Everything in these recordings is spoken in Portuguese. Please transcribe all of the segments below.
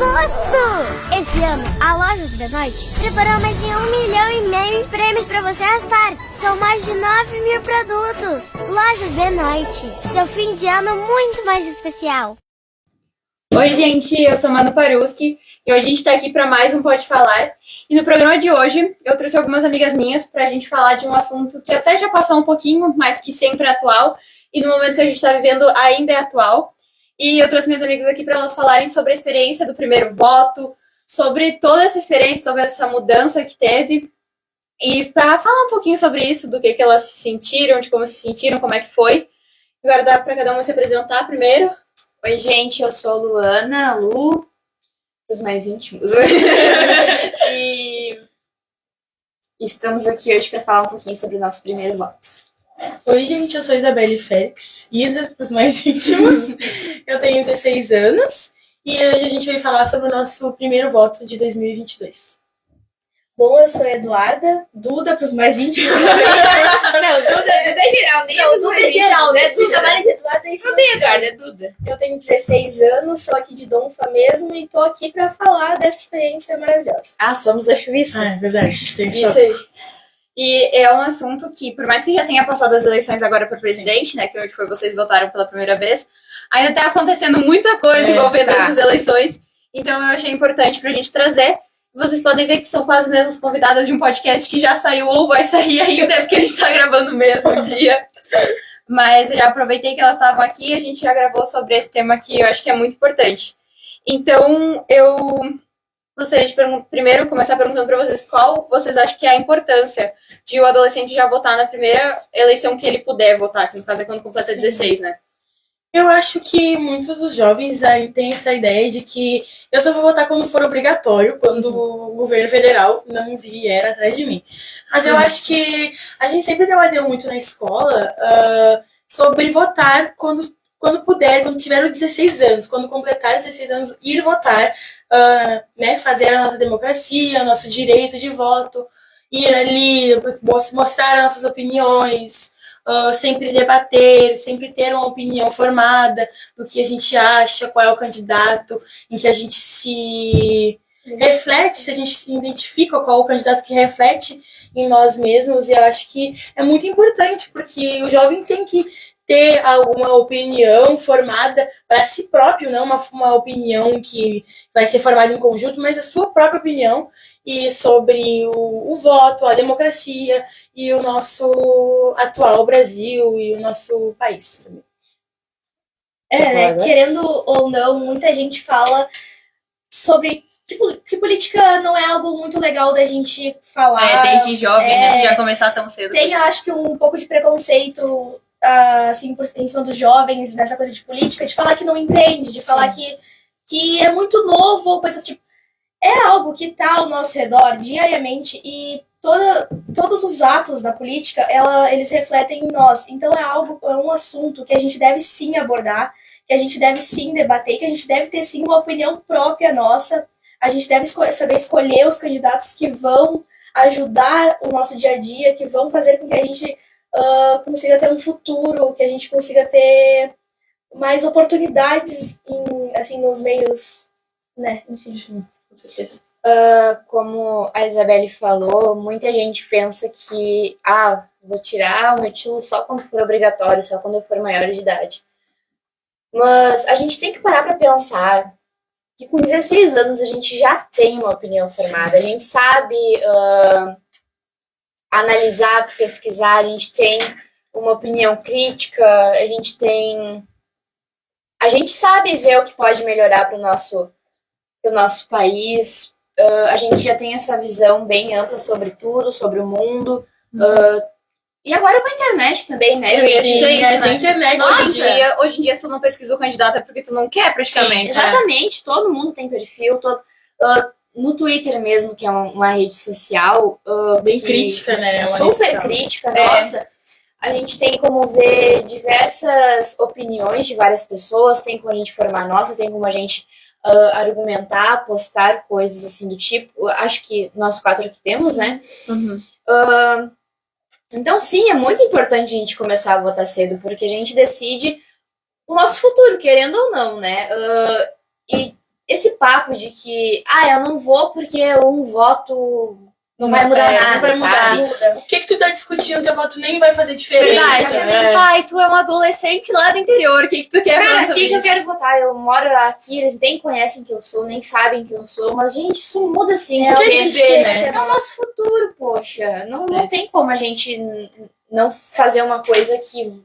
gosto! Esse ano, a Lojas Benoit preparou mais de 1,5 milhão em prêmios para você raspar. São mais de 9 mil produtos. Lojas Benoit, seu fim de ano muito mais especial. Oi, gente, eu sou Manu Paruski e hoje a gente tá aqui para mais um Pode Falar. E no programa de hoje eu trouxe algumas amigas minhas pra gente falar de um assunto que até já passou um pouquinho, mas que sempre é atual e no momento que a gente tá vivendo ainda é atual. E eu trouxe minhas amigas aqui para elas falarem sobre a experiência do primeiro voto, sobre toda essa experiência, sobre essa mudança que teve. E para falar um pouquinho sobre isso, do que elas se sentiram, de como se sentiram, como é que foi. Agora dá para cada uma se apresentar primeiro. Oi, gente, eu sou a Luana, Lu, os mais íntimos. E estamos aqui hoje para falar um pouquinho sobre o nosso primeiro voto. Oi, gente, eu sou Isabelle Félix, Isa, os mais íntimos. Eu tenho 16 anos e hoje a gente vai falar sobre o nosso primeiro voto de 2022. Bom, eu sou a Eduarda, Duda para os mais íntimos. Não, Duda é geral, nem Não, Duda é geral, né? Se me chamarem de Eduarda, é isso. Não tem Eduarda, é Duda. Eu tenho 16 anos, sou aqui de Donfa mesmo e tô aqui para falar dessa experiência maravilhosa. Ah, somos da Chuvisca. Ah, é verdade, tem Isso aí. E é um assunto que, por mais que já tenha passado as eleições agora para presidente, né, que hoje foi vocês votaram pela primeira vez, ainda tá acontecendo muita coisa envolvendo essas eleições. Então eu achei importante pra gente trazer. Vocês podem ver que são quase as mesmas convidadas de um podcast que já saiu ou vai sair ainda, porque a gente tá gravando no mesmo dia. Mas eu já aproveitei que elas estavam aqui e a gente já gravou sobre esse tema que eu acho que é muito importante. Então, eu gostaria de primeiro começar perguntando para vocês qual vocês acham que é a importância de o adolescente já votar na primeira eleição que ele puder votar, que no caso é quando completa 16, né? Eu acho que muitos dos jovens aí têm essa ideia de que eu só vou votar quando for obrigatório, quando o governo federal não vier atrás de mim. Mas eu acho que a gente sempre debateu muito na escola sobre votar quando puder, quando tiver os 16 anos, quando completar 16 anos, ir votar, né, fazer a nossa democracia, nosso direito de voto, ir ali, mostrar as nossas opiniões, sempre debater, sempre ter uma opinião formada do que a gente acha, qual é o candidato, em que a gente se reflete, se a gente se identifica qual é o candidato que reflete em nós mesmos. E eu acho que é muito importante, porque o jovem tem que ter alguma opinião formada para si próprio, não uma opinião que vai ser formada em conjunto, mas a sua própria opinião e sobre o voto, a democracia e o nosso atual Brasil e o nosso país também. Né? Querendo ou não, muita gente fala sobre que política não é algo muito legal da gente falar. Desde jovem, né? De já começar tão cedo. Tem, acho que, um pouco de preconceito assim, em cima dos jovens, nessa coisa de política, de falar que não entende, de falar que é muito novo, coisa tipo. É algo que está ao nosso redor diariamente e todos os atos da política, eles refletem em nós. Então é um assunto que a gente deve sim abordar, que a gente deve sim debater, que a gente deve ter sim uma opinião própria nossa. A gente deve saber escolher os candidatos que vão ajudar o nosso dia a dia, que vão fazer com que a gente consiga ter um futuro, que a gente consiga ter mais oportunidades nos meios, né? Enfim. Sim. Com certeza. Como a Isabelle falou, muita gente pensa que vou tirar o meu título só quando for obrigatório, só quando eu for maior de idade. Mas a gente tem que parar para pensar que com 16 anos a gente já tem uma opinião formada, a gente sabe analisar, pesquisar, a gente tem uma opinião crítica, a gente sabe ver o que pode melhorar para o nosso país. A gente já tem essa visão bem ampla sobre tudo, sobre o mundo. E agora com a internet também, né? Eu ia dizer isso, né? Tem internet. Hoje em dia, se tu não pesquisa o candidato é porque tu não quer, praticamente. Sim, exatamente. Todo mundo tem perfil. No Twitter mesmo, que é uma rede social. Bem crítica, né? Super crítica, nossa. A gente tem como ver diversas opiniões de várias pessoas, tem como a gente formar a nossa, tem como a gente argumentar, postar coisas assim do tipo. Acho que nós 4 aqui temos, né? Então, sim, é muito importante a gente começar a votar cedo, porque a gente decide o nosso futuro, querendo ou não, né? E esse papo de que, eu não vou porque um voto não vai mudar nada, não vai mudar. sabe? O que tu tá discutindo, teu voto nem vai fazer diferença. Verdade. Ai, tu é um adolescente lá do interior, o que tu quer Cara, falar o sobre que eu isso? quero votar? Eu moro aqui, eles nem conhecem quem eu sou, nem sabem quem eu sou, mas, gente, isso muda assim. O que porque dizer, né? é o nosso futuro, poxa. Não tem como a gente não fazer uma coisa que,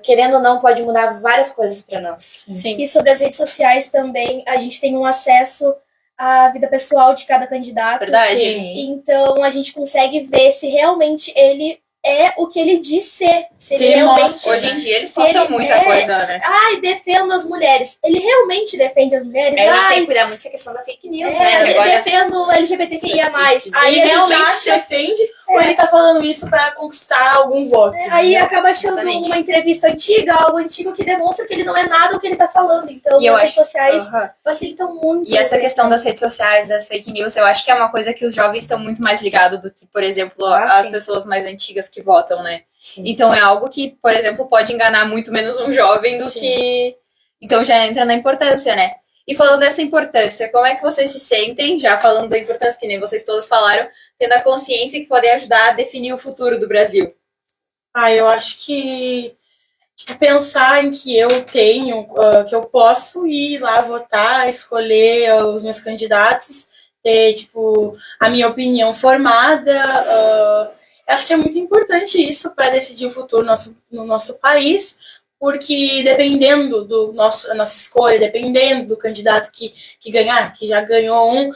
querendo ou não, pode mudar várias coisas pra nós. Sim. E sobre as redes sociais também, a gente tem um acesso à vida pessoal de cada candidato. Verdade. Sim. Então a gente consegue ver se realmente ele é o que ele diz ser. Se ele Ele realmente. mostra. Hoje em dia eles se postam ele muita é, coisa, né? Ai, defendo as mulheres. Ele realmente defende as mulheres? A gente tem que Ai, cuidar muito dessa questão da fake news, né? eu Agora, defendo o LGBTQIA+. Aí Ele a gente realmente acha. defende ou ele tá falando isso pra conquistar algum voto? Aí acaba achando Exatamente. uma entrevista antiga, algo antigo que demonstra que ele não é nada o que ele tá falando. Então, E eu as redes acho- sociais Aham. facilitam muito. E essa o questão das redes sociais, das fake news, eu acho que é uma coisa que os jovens estão muito mais ligados do que, por exemplo, as sim. pessoas mais antigas que votam, né? Sim. Então é algo que, por exemplo, pode enganar muito menos um jovem do Sim. que... Então já entra na importância, né? E falando dessa importância, como é que vocês se sentem, já falando da importância, que nem vocês todos falaram, tendo a consciência que podem ajudar a definir o futuro do Brasil? Eu acho que pensar em que eu tenho, que eu posso ir lá votar, escolher os meus candidatos, ter, a minha opinião formada. Acho que é muito importante isso para decidir o futuro no nosso país, porque dependendo da nossa escolha, dependendo do candidato que ganhar, que já ganhou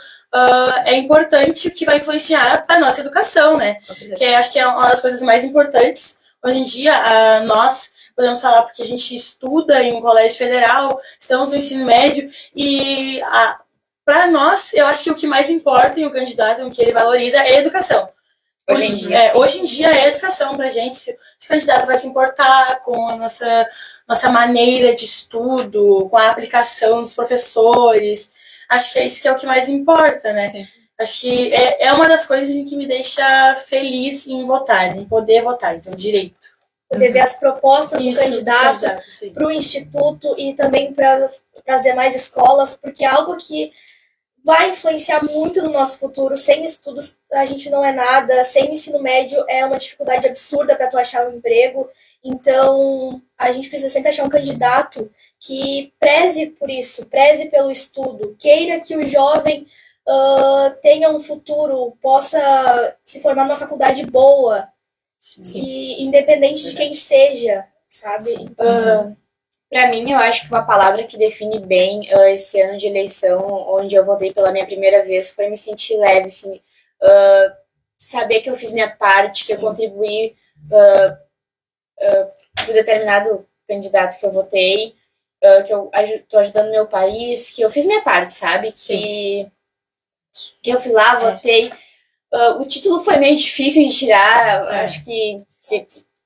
é importante o que vai influenciar a nossa educação, né? Que acho que é uma das coisas mais importantes. Hoje em dia, nós podemos falar porque a gente estuda em um colégio federal, estamos no ensino médio, e para nós, eu acho que o que mais importa em um candidato, o que ele valoriza, é a educação. Hoje em dia, sim. Hoje em dia é educação pra gente, se o candidato vai se importar com a nossa maneira de estudo, com a aplicação dos professores. Acho que é isso que é o que mais importa, né? Sim. Acho que é uma das coisas em que me deixa feliz em votar, em poder votar, então direito. Poder ver as propostas do Isso, candidato isso aí. para o instituto e também para as demais escolas, porque é algo que vai influenciar muito no nosso futuro. Sem estudos, a gente não é nada. Sem ensino médio, é uma dificuldade absurda para tu achar um emprego. Então, a gente precisa sempre achar um candidato que preze por isso, preze pelo estudo, queira que o jovem tenha um futuro, possa se formar numa faculdade boa, e independente de quem seja, sabe? Pra mim, eu acho que uma palavra que define bem esse ano de eleição, onde eu votei pela minha primeira vez, foi me sentir leve, assim, saber que eu fiz minha parte, que eu contribuí para o determinado candidato que eu votei, que eu tô ajudando meu país, que eu fiz minha parte, sabe? Que eu fui lá, votei. O título foi meio difícil de tirar, acho que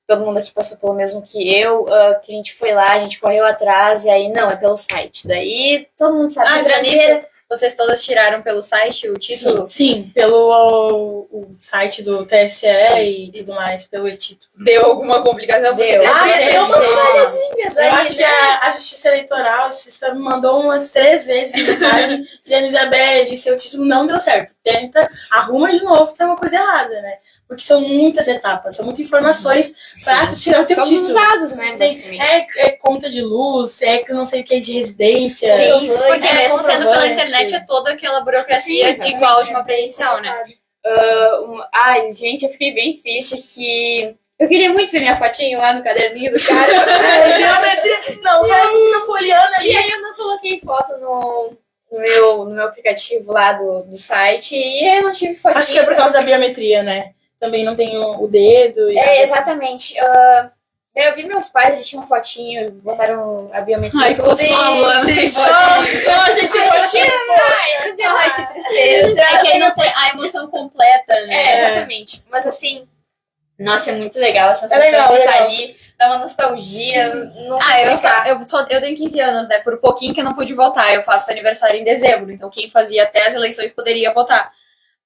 todo mundo aqui passou pelo mesmo que eu, que a gente foi lá, a gente correu atrás, e aí, não, é pelo site. Daí, todo mundo sabe que André, vocês todas tiraram pelo site o título? Sim, pelo o site do TSE e tudo mais, pelo e-título. Deu alguma complicação? Deu. Deu umas falhazinhas aí, Eu acho que a Justiça Eleitoral, a Justiça me mandou umas 3 vezes mensagem dizendo: Isabelle, seu título não deu certo. Tenta, arruma de novo, tem uma coisa errada, né? Porque são muitas etapas, são muitas informações pra tu tirar o teu todos título. os dados, né, Sim, basicamente. é conta de luz, é não sei o que de residência. Sim, porque mesmo sendo pela comprovante. internet é toda aquela burocracia Sim, igual de uma presencial, né? Ai, gente, eu fiquei bem triste que... Eu queria muito ver minha fotinho lá no caderninho do cara. Biometria. Não, o cara só fica folheando ali. E aí eu não coloquei foto no meu aplicativo lá do site, e aí eu não tive fotinho. Acho que é por causa da biometria, né? Também não tem o dedo. E exatamente. Eu vi meus pais, eles tinham fotinho, botaram a biometria. Ai, ficou só falando sem fotinho. Só a gente se botinha. Ai, que tristeza. É que aí não tem a emoção completa, né? Exatamente. Mas assim, nossa, é muito legal essa sensação legal, de estar legal. ali, dá uma nostalgia. Não sei explicar. Eu tenho 15 anos, né? Por pouquinho que eu não pude votar. Eu faço aniversário em dezembro, então quem fazia até as eleições poderia votar.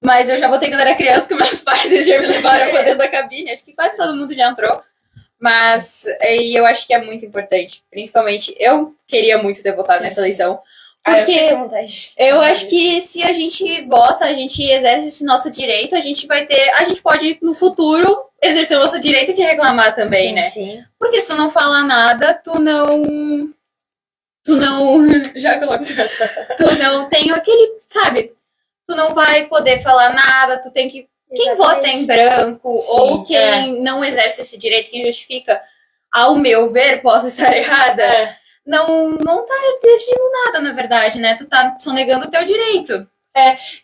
Mas eu já votei quando era criança, que meus pais eles já me levaram pra dentro da cabine. Acho que quase todo mundo já entrou. Mas eu acho que é muito importante. Principalmente, eu queria muito ter votado nessa eleição. Porque fico à vontade. eu acho que se a gente bota, a gente exerce esse nosso direito, a gente pode no futuro exercer o nosso direito de reclamar também, né? Sim. Porque se tu não fala nada, tu não, já coloco, tu não tem aquele, sabe? Tu não vai poder falar nada, tu tem que, quem vota em branco, Sim, ou quem não exerce esse direito, quem justifica, ao meu ver, posso estar errada, não tá decidindo nada, na verdade, né? Tu tá sonegando o teu direito.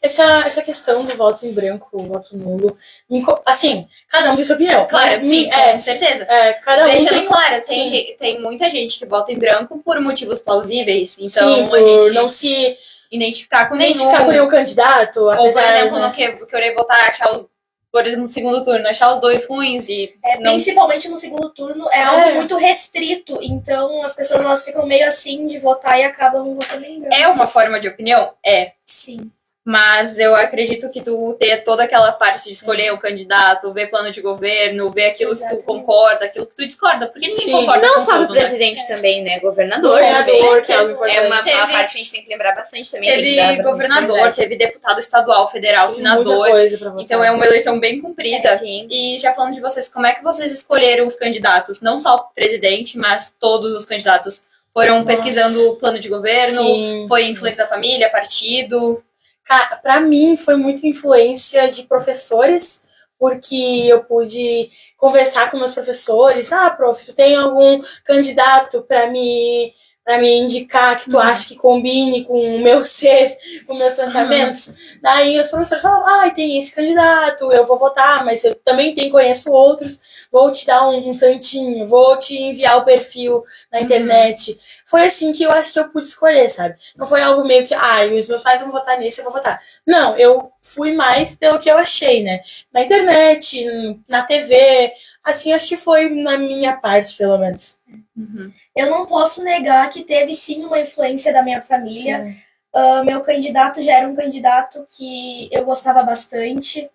Essa questão do voto em branco, o voto nulo, assim, cada um tem sua opinião. Claro, Mas, sim, com certeza. cada um Deixando tem... claro, Sim. tem muita gente que vota em branco por motivos plausíveis, então Sim, a por gente não se identificar com identificar com nenhum candidato. Ou, por apesar, exemplo, né? não querer votar, por exemplo, no segundo turno, achar os dois ruins e não... Principalmente no segundo turno, é algo muito restrito. Então, as pessoas elas ficam meio assim de votar e acabam votando em branco. É uma forma de opinião? É. Sim. Mas eu acredito que tu ter toda aquela parte de escolher o candidato, ver plano de governo, ver aquilo que tu Exatamente. concorda, aquilo que tu discorda, porque ninguém Sim. concorda Não com só tudo, pro né? presidente também, né? Governador. Governador, que é algo É importante. uma Teve- parte que a gente tem que lembrar bastante também. tem que dar Teve bastante governador, prioridade. teve deputado estadual, federal, Tem muita senador. coisa pra votar. Então é uma eleição bem comprida. Sim. E já falando de vocês, como é que vocês escolheram os candidatos? Não só o presidente, mas todos os candidatos. Foram pesquisando o plano de governo? Sim, Foi sim. influência da família, partido? Pra mim, foi muita influência de professores, porque eu pude conversar com meus professores. Ah, prof, tu tem algum candidato pra me indicar que tu acha que combine com o meu ser, com meus pensamentos? Daí os professores falavam, tem esse candidato, eu vou votar, mas eu também conheço outros, vou te dar um santinho, vou te enviar o perfil na internet. Foi assim que eu acho que eu pude escolher, sabe? Não foi algo meio que, os meus pais vão votar nesse, eu vou votar. Não, eu fui mais pelo que eu achei, né? Na internet, na TV, assim, acho que foi na minha parte, pelo menos. Eu não posso negar que teve sim uma influência da minha família. Sim. Meu candidato já era um candidato que eu gostava bastante.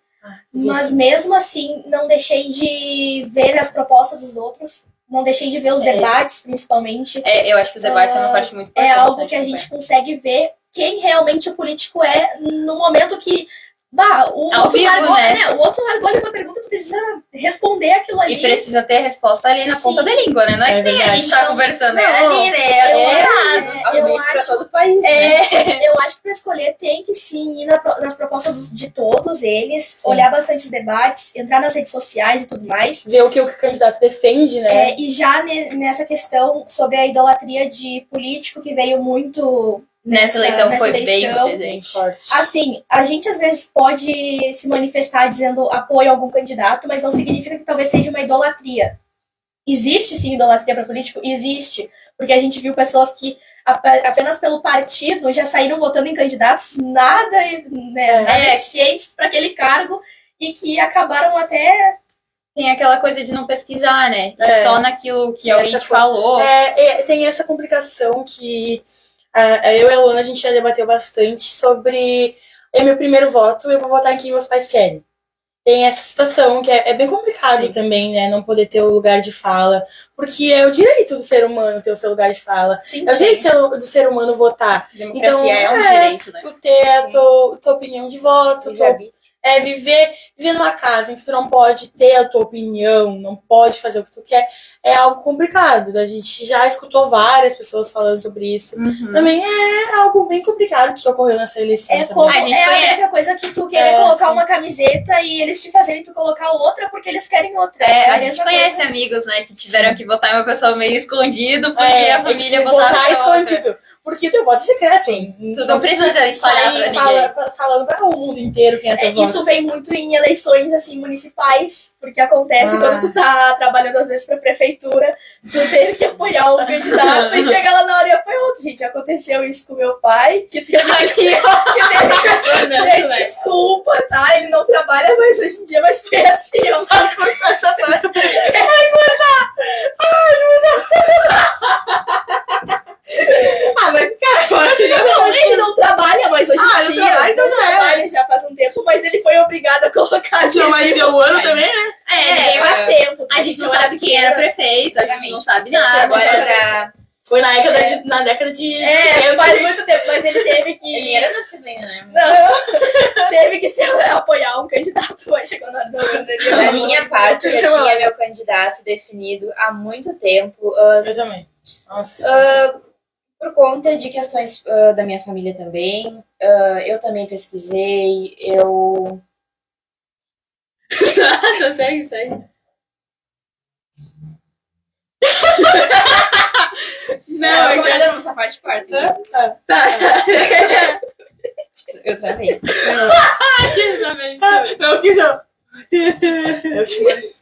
Mas Isso. mesmo assim, não deixei de ver as propostas dos outros. Não deixei de ver os debates, principalmente. Eu acho que os debates são uma parte muito É importante. algo que a gente consegue ver quem realmente o político é no momento que... o Ao outro vivo, largou, né? O outro largou ali uma pergunta, tu precisa responder aquilo ali. E precisa ter a resposta ali na Sim. ponta da língua, né? Não é É que nem a verdade. gente tá conversando, Não, ali, né? eu Obviamente pra acho- todo o país, né? Eu acho que para escolher tem que sim ir nas propostas de todos eles, Sim. olhar bastante os debates, entrar nas redes sociais e tudo mais. Ver o que o candidato defende, né? E já nessa questão sobre a idolatria de político que veio muito Nessa eleição foi bem eleição. Bem presente. forte. Assim, a gente às vezes pode se manifestar dizendo apoio a algum candidato, mas não significa que talvez seja uma idolatria. Existe sim idolatria para político? Existe. Porque a gente viu pessoas que apenas pelo partido já saíram votando em candidatos nada eficientes para aquele cargo e que acabaram até. Tem aquela coisa de não pesquisar, né? E É. só naquilo que alguém Essa te falou. Tem essa complicação que eu e a Luana, a gente já debateu bastante sobre meu primeiro voto, eu vou votar em quem meus pais querem. Tem essa situação que é bem complicado Sim. também, né? Não poder ter o lugar de fala. Porque é o direito do ser humano ter o seu lugar de fala. Sim, É o direito do ser humano votar. democracia Então, é um direito, né? Tu ter a tua opinião de voto, viver numa casa em que tu não pode ter a tua opinião, não pode fazer o que tu quer, é algo complicado. A gente já escutou várias pessoas falando sobre isso. Também é algo bem complicado que ocorreu nessa eleição. É, também. como, A gente é a conhece. mesma coisa que tu querer colocar sim. uma camiseta e eles te fazerem tu colocar outra porque eles querem outra. A a gente mesma conhece coisa. amigos, né, que tiveram que votar em uma pessoa meio escondido porque a família tipo, votava votar em outra. escondido. Porque teu voto é secreto. Sim. Tu não precisa espalhar pra ninguém. Falando para o mundo inteiro quem é teu voto. Isso vem muito em eleições assim municipais, porque acontece quando tu tá trabalhando às vezes pra prefeitura, tu ter que apoiar um candidato e chegar lá na hora e apoiar outro. Gente, aconteceu isso com meu pai, que teve Fernando, né? desculpa, tá? Ele não trabalha mais hoje em dia, mas foi assim, eu vou cortar essa parte. Vai ficar agora. Não, ele não trabalha mais hoje em não dia. trabalha, então não já era. trabalha já faz um tempo, mas ele foi obrigado a colocar Não, mas adesivos. eu ano também, né? Ninguém Faz tempo. A gente não sabe quem era prefeito, a gente não sabe Agora, nada. Foi na década de. Faz muito tempo, mas ele teve que. Ele era nascido ainda, né? Não, teve que apoiar um candidato, aí chegou na hora da urna dele. Da minha parte, eu já tinha meu candidato definido há muito tempo. Eu também. Nossa. Por conta de questões da minha família também. Eu também pesquisei, eu... Não, segue. Não, eu não, essa parte corta. Tá. Eu também. Não, fiz eu. Eu chorei.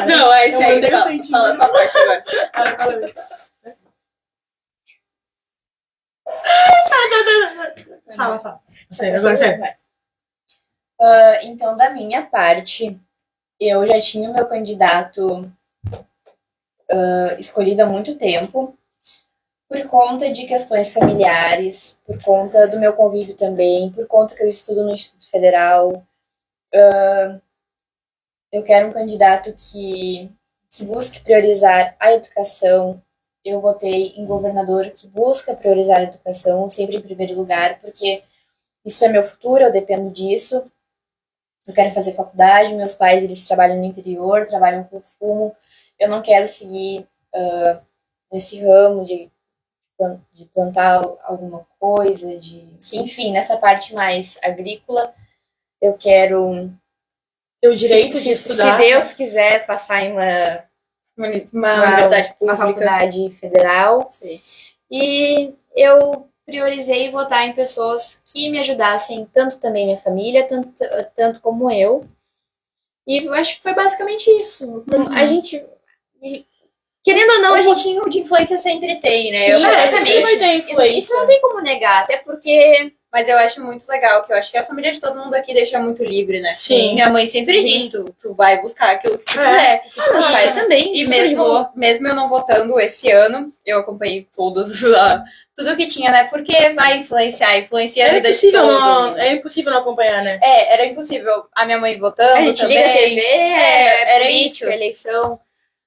Não, aí Eu segue. mandei um Fala sentimento. tua parte agora. Fala. Sério, agora sério. Então, da minha parte, eu já tinha o meu candidato escolhido há muito tempo, por conta de questões familiares, por conta do meu convívio também, por conta que eu estudo no Instituto Federal. Eu quero um candidato que busque priorizar a educação. Eu votei em governador que busca priorizar a educação, sempre em primeiro lugar, porque isso é meu futuro, eu dependo disso. Eu quero fazer faculdade, meus pais eles trabalham no interior, trabalham com fumo. Eu não quero seguir nesse ramo de plantar alguma coisa, enfim, nessa parte mais agrícola. Eu quero Ter o direito de estudar. Se Deus quiser passar em uma universidade pública. Uma faculdade federal. Sim. E eu priorizei votar em pessoas que me ajudassem, tanto também minha família, tanto como eu. E eu acho que foi basicamente isso. A gente, querendo ou não, a gente... pouquinho de influência sempre tem, né? Sim, Sempre vai ter influência. Isso não tem como negar, até porque... Mas eu acho muito legal, que eu acho que a família de todo mundo aqui deixa muito livre, né? Sim. Minha mãe sempre diz, tu vai buscar aquilo que tu quiser. Meus pais também. E super de boa. mesmo eu não votando esse ano, eu acompanhei tudo que tinha, né? Porque vai influencia a vida de todo mundo. É impossível não acompanhar, né? Era impossível. A minha mãe votando A gente também. liga a TV, era política, isso. eleição.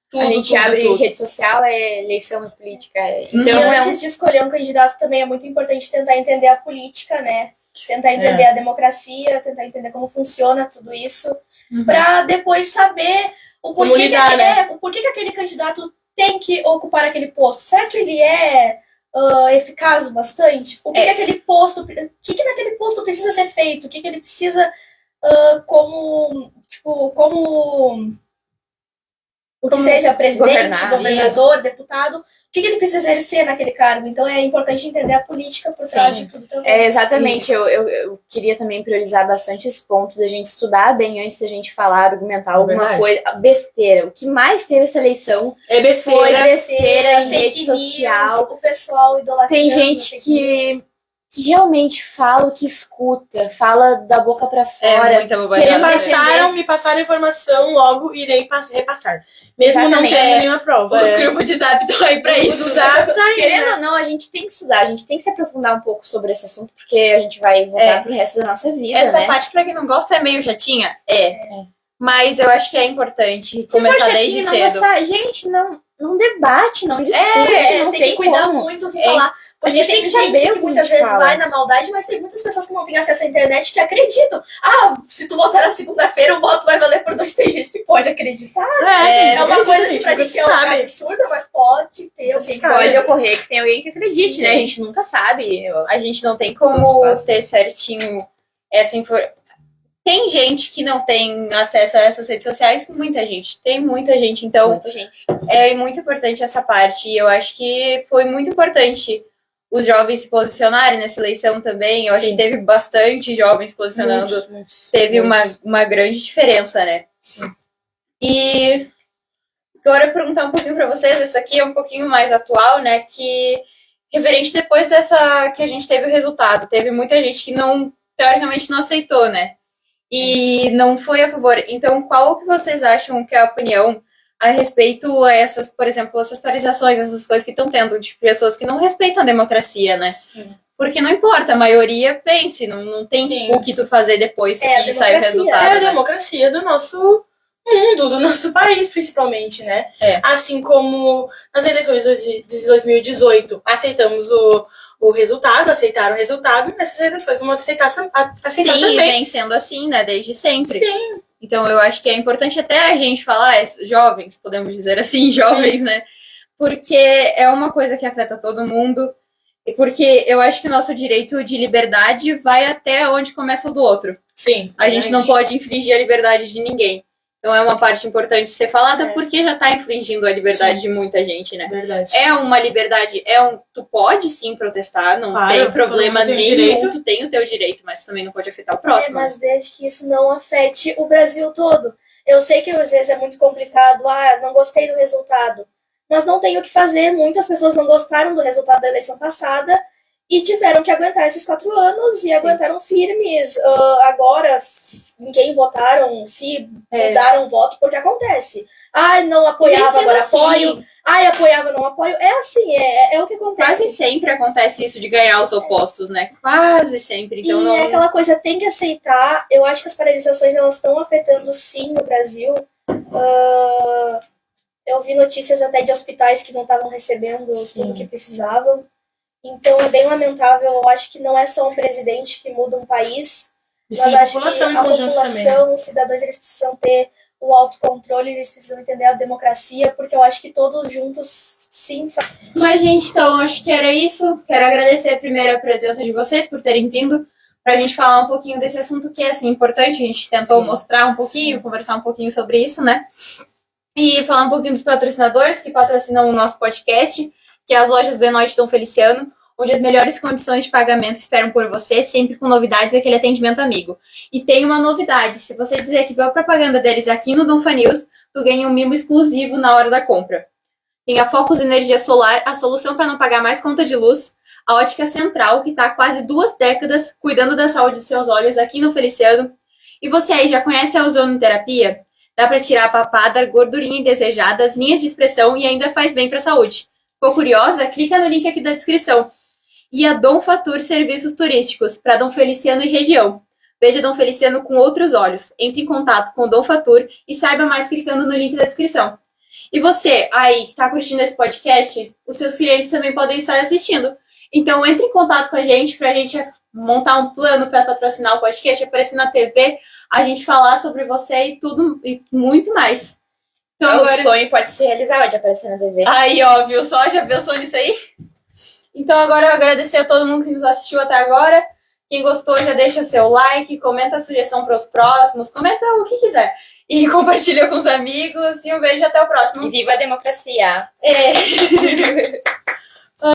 Tudo, a gente tudo, abre tudo. rede social, é eleição, é política. Então, Então, antes de escolher um candidato, também é muito importante tentar entender a política, né? Tentar entender a democracia, tentar entender como funciona tudo isso, para depois saber o porquê que aquele candidato tem que ocupar aquele posto. Será que ele é eficaz o bastante? O que aquele posto, o que naquele posto precisa ser feito? O que ele precisa como o que seja presidente, governador, deputado, o que ele precisa exercer naquele cargo. Então é importante entender a política por trás de tudo também. Exatamente, eu queria também priorizar bastante esse ponto da gente estudar bem antes da gente falar, argumentar alguma coisa. Besteira. O que mais teve essa eleição É besteira. foi besteira em fake rede news, social. o pessoal idolatrando. Tem gente que realmente fala o que escuta, fala da boca pra fora. Muita bobagem. Me passaram informação, logo irei repassar. Mesmo Exatamente. não tendo nenhuma prova. Os grupos de zap estão aí pra isso. O zap tá aí, Querendo né? ou não, a gente tem que estudar, a gente tem que se aprofundar um pouco sobre esse assunto, porque a gente vai votar pro resto da nossa vida, Essa né? parte, pra quem não gosta, é meio chatinha? Mas eu acho que é importante Se começar for desde chatinho, cedo. não gostar, gente, não debate, não discute, não tem que cuidar como. muito o que falar. A gente tem que saber gente o que que muitas a gente vezes fala. vai na maldade, mas tem muitas pessoas que não têm acesso à internet que acreditam. Se tu votar na segunda-feira, o voto vai valer por 2. Tem gente que pode acreditar. É uma coisa que pra gente é absurda, mas pode ter alguém que Pode ocorrer que tem alguém que acredite, né? A gente nunca sabe. A gente não tem como ter certinho essa informação. Tem gente que não tem acesso a essas redes sociais, muita gente. Tem muita gente, então Muita gente. é muito importante essa parte. E eu acho que foi muito importante os jovens se posicionarem nessa eleição também. Eu acho que teve bastante jovens se posicionando. Teve uma grande diferença, né? Sim. E agora eu perguntar um pouquinho pra vocês, essa aqui é um pouquinho mais atual, né? Que referente depois dessa que a gente teve o resultado, teve muita gente que não, teoricamente, não aceitou, né? E não foi a favor. Então, qual que vocês acham que é a opinião a respeito a essas, por exemplo, essas paralisações, essas coisas que estão tendo, de pessoas que não respeitam a democracia, né? Sim. Porque não importa, a maioria vence, não tem o que tu fazer depois que sai o resultado. É a né? democracia do nosso mundo, do nosso país, principalmente, né? Assim como nas eleições de 2018, aceitaram o resultado, e nessas eleições vamos aceitar Sim, também. Sim, vem sendo assim, né, desde sempre. Sim. Então eu acho que é importante até a gente falar, jovens, podemos dizer assim, jovens, né? Porque é uma coisa que afeta todo mundo, e porque eu acho que o nosso direito de liberdade vai até onde começa o do outro. Sim. A gente não pode infringir a liberdade de ninguém. Então é uma parte importante ser falada, porque já está infringindo a liberdade de muita gente, né? Verdade. É uma liberdade, tu pode sim protestar, não tem problema nenhum, tu tem o teu direito, mas também não pode afetar o próximo. Mas desde que isso não afete o Brasil todo. Eu sei que às vezes é muito complicado, não gostei do resultado, mas não tem o que fazer, muitas pessoas não gostaram do resultado da eleição passada e tiveram que aguentar esses 4 anos e aguentaram firmes. Agora, em quem votaram, se mudaram o voto, porque acontece. Não apoiava, agora assim. apoio. Apoiava, não apoio. É assim, é o que acontece. Quase sempre acontece isso de ganhar os opostos, né? Quase sempre. Então, e é aquela coisa, tem que aceitar. Eu acho que as paralisações, elas estão afetando, sim, o Brasil. Eu vi notícias até de hospitais que não estavam recebendo tudo que precisavam. Então é bem lamentável. Eu acho que não é só um presidente que muda um país, mas acho que a população, os cidadãos, eles precisam ter o autocontrole, eles precisam entender a democracia, porque eu acho que todos juntos, sim. Mas, gente, então, acho que era isso. Quero agradecer primeiro a presença de vocês por terem vindo pra gente falar um pouquinho desse assunto que é, assim, importante. A gente tentou mostrar um pouquinho, conversar um pouquinho sobre isso, né? E falar um pouquinho dos patrocinadores que patrocinam o nosso podcast, que é as lojas Benoit Dom Feliciano, onde as melhores condições de pagamento esperam por você, sempre com novidades e aquele atendimento amigo. E tem uma novidade, se você dizer que viu a propaganda deles aqui no Donfa News, tu ganha um mimo exclusivo na hora da compra. Tem a Focus Energia Solar, a solução para não pagar mais conta de luz, a Ótica Central, que está há quase 2 décadas cuidando da saúde dos seus olhos aqui no Feliciano. E você aí já conhece a Ozonoterapia? Dá para tirar a papada, gordurinha indesejada, as linhas de expressão e ainda faz bem para a saúde. Ficou curiosa? Clica no link aqui da descrição. E a Dom Fatur Serviços Turísticos, para Dom Feliciano e região. Veja Dom Feliciano com outros olhos. Entre em contato com o Dom Fatur e saiba mais clicando no link da descrição. E você, aí, que está curtindo esse podcast, os seus clientes também podem estar assistindo. Então, entre em contato com a gente para a gente montar um plano para patrocinar o podcast, aparecer na TV, a gente falar sobre você e tudo, e muito mais. Então, agora... O sonho pode se realizar, pode aparecer na TV. Aí, ó, viu só? Já pensou nisso aí? Então agora eu agradecer a todo mundo que nos assistiu até agora. Quem gostou já deixa o seu like, comenta a sugestão para os próximos, comenta o que quiser. E compartilha com os amigos. E um beijo até o próximo. E viva a democracia!